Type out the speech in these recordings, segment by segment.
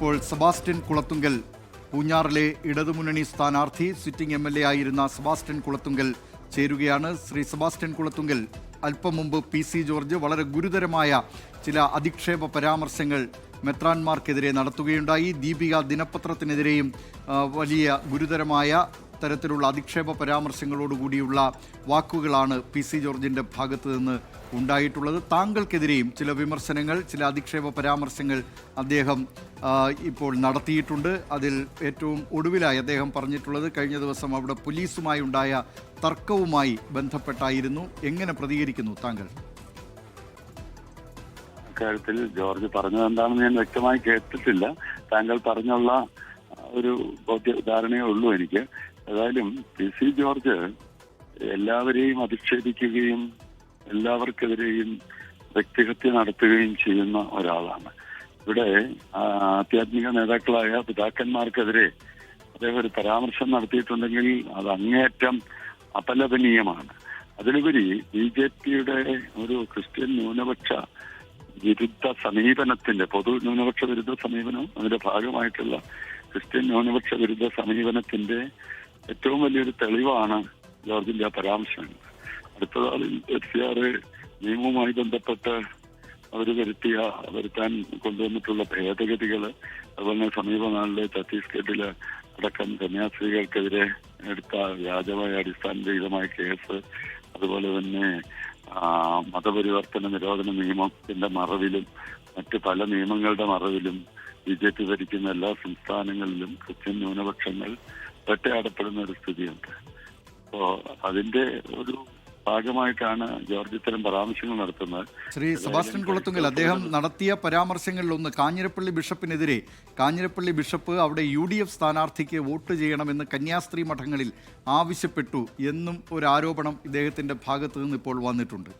ഇപ്പോൾ സെബാസ്റ്റ്യൻ കുളത്തുങ്കൽ, പൂഞ്ഞാറിലെ ഇടതുമുന്നണി സ്ഥാനാർത്ഥി, സിറ്റിംഗ് MLA ആയിരുന്ന സെബാസ്റ്റ്യൻ കുളത്തുങ്കൽ ചേരുകയാണ്. ശ്രീ സെബാസ്റ്റ്യൻ കുളത്തുങ്കൽ, അല്പം മുമ്പ് PC ജോർജ് വളരെ ഗുരുതരമായ ചില അധിക്ഷേപ പരാമർശങ്ങൾ മെത്രാന്മാർക്കെതിരെ നടത്തുകയുണ്ടായി. ദീപിക ദിനപത്രത്തിനെതിരെയും വലിയ ഗുരുതരമായ തരത്തിലുള്ള അധിക്ഷേപ പരാമർശങ്ങളോടുകൂടിയുള്ള വാക്കുകളാണ് PC ജോർജിൻ്റെ ഭാഗത്ത് നിന്ന് ഉണ്ടായിട്ടുള്ളത്. താങ്കൾക്കെതിരെയും ചില വിമർശനങ്ങൾ, ചില അധിക്ഷേപ പരാമർശങ്ങൾ അദ്ദേഹം ഇപ്പോൾ നടത്തിയിട്ടുണ്ട്. അതിൽ ഏറ്റവും ഒടുവിലായി അദ്ദേഹം പറഞ്ഞിട്ടുള്ളത് കഴിഞ്ഞ ദിവസം അവിടെ പോലീസുമായി ഉണ്ടായ തർക്കവുമായി ബന്ധപ്പെട്ടായിരുന്നു. എങ്ങനെ പ്രതികരിക്കുന്നു താങ്കൾ? കാര്യത്തിൽ ജോർജ് പറഞ്ഞത് എന്താണെന്ന് ഞാൻ വ്യക്തമായി കേട്ടിട്ടില്ല. താങ്കൾ പറഞ്ഞുള്ള ഒരു ധാരണയേ ഉള്ളൂ എനിക്ക്. ഏതായാലും PC ജോർജ് എല്ലാവരെയും അധിക്ഷേപിക്കുകയും എല്ലാവർക്കെതിരെയും വ്യക്തിഹത്യ നടത്തുകയും ചെയ്യുന്ന ഒരാളാണ്. ഇവിടെ ആധ്യാത്മിക നേതാക്കളായ പിതാക്കന്മാർക്കെതിരെ അദ്ദേഹം ഒരു പരാമർശം നടത്തിയിട്ടുണ്ടെങ്കിൽ അത് അങ്ങേയറ്റം അപലപനീയമാണ്. അതിലുപരി BJPയുടെ ഒരു ക്രിസ്ത്യൻ ന്യൂനപക്ഷ വിരുദ്ധ സമീപനത്തിന്റെ, പൊതു ന്യൂനപക്ഷ വിരുദ്ധ സമീപനവും അതിന്റെ ഭാഗമായിട്ടുള്ള ക്രിസ്ത്യൻ ന്യൂനപക്ഷ വിരുദ്ധ സമീപനത്തിന്റെ ഏറ്റവും വലിയൊരു തെളിവാണ് ജോർജിന്റെ ആ പരാമർശങ്ങൾ. അടുത്ത നാളിൽ FCR നിയമവുമായി ബന്ധപ്പെട്ട് അവർ വരുത്താൻ കൊണ്ടുവന്നിട്ടുള്ള ഭേദഗതികൾ, അതുപോലെ സമീപനാളിലെ ഛത്തീസ്ഗഡില് അടക്കം കന്യാസ്ത്രീകൾക്കെതിരെ എടുത്ത വ്യാജമായ അടിസ്ഥാനരഹിതമായ കേസ്, അതുപോലെ തന്നെ മതപരിവർത്തന നിരോധന നിയമത്തിന്റെ മറവിലും മറ്റ് പല നിയമങ്ങളുടെ മറവിലും BJP ഭരിക്കുന്ന എല്ലാ സംസ്ഥാനങ്ങളിലും ക്രിസ്ത്യൻ ന്യൂനപക്ഷങ്ങൾ വേട്ടയാടപ്പെടുന്ന ഒരു സ്ഥിതിയുണ്ട്. അപ്പോ അതിന്റെ ഒരു ഭാഗമായിട്ടാണ് ജോർജ് ഇത്തരം പരാമർശങ്ങൾ നടത്തുന്നത്. ശ്രീ സെബാസ്റ്റ്യൻ കുളത്തുങ്കൽ, അദ്ദേഹം നടത്തിയ പരാമർശങ്ങളിലൊന്ന് കാഞ്ഞിരപ്പള്ളി ബിഷപ്പിനെതിരെ, കാഞ്ഞിരപ്പള്ളി ബിഷപ്പ് അവിടെ UDF സ്ഥാനാർത്ഥിക്ക് വോട്ട് ചെയ്യണമെന്ന് കന്യാസ്ത്രീ മഠങ്ങളിൽ ആവശ്യപ്പെട്ടു എന്നും ഒരു ആരോപണം ഇദ്ദേഹത്തിന്റെ ഭാഗത്ത് നിന്ന് ഇപ്പോൾ വന്നിട്ടുണ്ട്.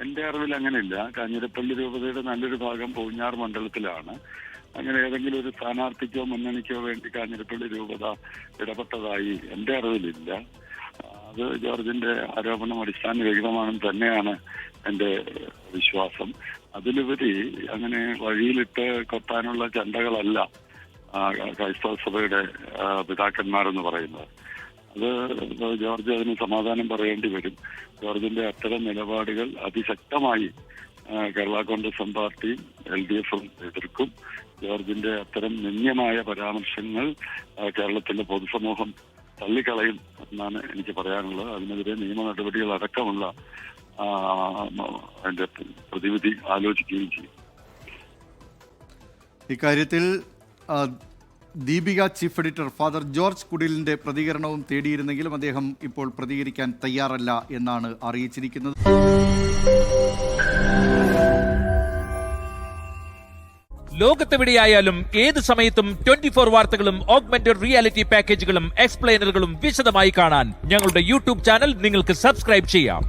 എന്റെ അറിവിൽ അങ്ങനെയില്ല. കാഞ്ഞിരപ്പള്ളി രൂപതയുടെ നല്ലൊരു ഭാഗം പൂഞ്ഞാർ മണ്ഡലത്തിലാണ്. അങ്ങനെ ഏതെങ്കിലും ഒരു സ്ഥാനാർത്ഥിക്കോ മുന്നണിക്കോ വേണ്ടി കാഞ്ഞിരപ്പള്ളി രൂപത ഇടപെട്ടതായി എന്റെ അറിവിലില്ല. അത് ജോർജിന്റെ ആരോപണം അടിസ്ഥാനരഹിതമാണെന്ന് തന്നെയാണ് എന്റെ വിശ്വാസം. അതിലുപരി അങ്ങനെ വഴിയിലിട്ട് കൊത്താനുള്ള ചണ്ടകളല്ല ക്രൈസ്തവ സഭയുടെ പിതാക്കന്മാരെന്ന് പറയുന്നത്. അത് ജോർജ് അതിന് സമാധാനം പറയേണ്ടി വരും. ജോർജിന്റെ അത്തരം നിലപാടുകൾ അതിശക്തമായി കേരള കോൺഗ്രസ് പാർട്ടിയും LDFും എതിർക്കും. ജോർജിന്റെ അത്തരം നിന്ദ്യമായ പരാമർശങ്ങൾ കേരളത്തിലെ പൊതുസമൂഹം തള്ളിക്കളയും എന്നാണ് എനിക്ക് പറയാനുള്ളത്. അതിനെതിരെ നിയമ നടപടികൾ അടക്കമുള്ള അതിന്റെ പ്രതിവിധി ആലോചിക്കുകയും ചെയ്യും. ഇക്കാര്യത്തിൽ Deepika chief editor father George കുടിലിന്റെ പ്രതികരണവും തേടിയിരുന്നെങ്കിലും അദ്ദേഹം ഇപ്പോൾ പ്രതികരിക്കാൻ തയ്യാറല്ല എന്നാണ് അറിയിച്ചിരിക്കുന്നത്. ലോകത്തെവിടെയായാലും ഏത് സമയത്തും 24 വാർത്തകളും ഓഗ്മെന്റഡ് റിയാലിറ്റി പാക്കേജുകളും എക്സ്പ്ലെയിനറുകളും വിശദമായി കാണാൻ ഞങ്ങളുടെ YouTube ചാനൽ നിങ്ങൾക്ക് സബ്സ്ക്രൈബ് ചെയ്യാം.